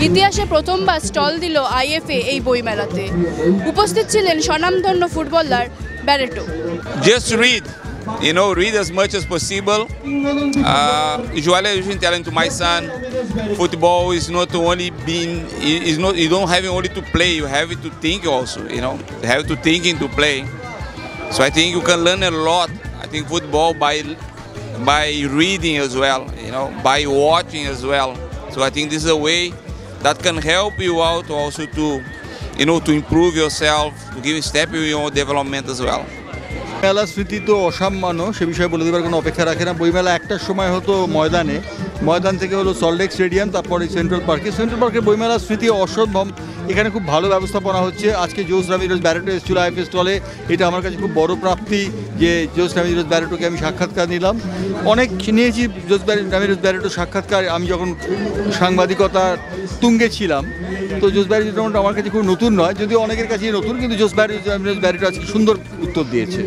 ইতিহাসে প্রথমবার স্টল দিল আইএফএ এই বইমেলাতে। উপস্থিত ছিলেন স্বনামধন্য footballer Barreto. Just read, read as much as possible. Usually I usually telling to my son, football is not only you don't have only to play, you have to think also, you have to think into play. So I think you can learn a lot. I think football by reading as well, by watching as well. So I think this is a way that can help you out also to improve yourself, to give a step in your development as well. মেলা স্মৃতি তো অসামান্য, সে বিষয়ে বলে দেবার কোনো অপেক্ষা রাখে না। বইমেলা একটার সময় হতো ময়দান থেকে হলো সল্টলেক স্টেডিয়াম, তারপরে সেন্ট্রাল পার্কের বইমেলার স্মৃতি অসম্ভব। এখানে খুব ভালো ব্যবস্থাপনা হচ্ছে। আজকে জোস রামিরেজ ব্যারেটো এসেছিল আইএফএ স্টলে, এটা আমার কাছে খুব বড় প্রাপ্তি যে জোস রামিরেজ ব্যারেটোকে আমি সাক্ষাৎকার নিলাম। অনেক নিয়েছি জোস রামিরেজ ব্যারেটো সাক্ষাৎকার আমি যখন সাংবাদিকতার তুঙ্গে ছিলাম। তো জোস রামিরেজ আমার কাছে খুব নতুন নয়, যদিও অনেকের কাছেই নতুন, কিন্তু জোস রামিরেজ ব্যারেটো আজকে সুন্দর উত্তর দিয়েছে।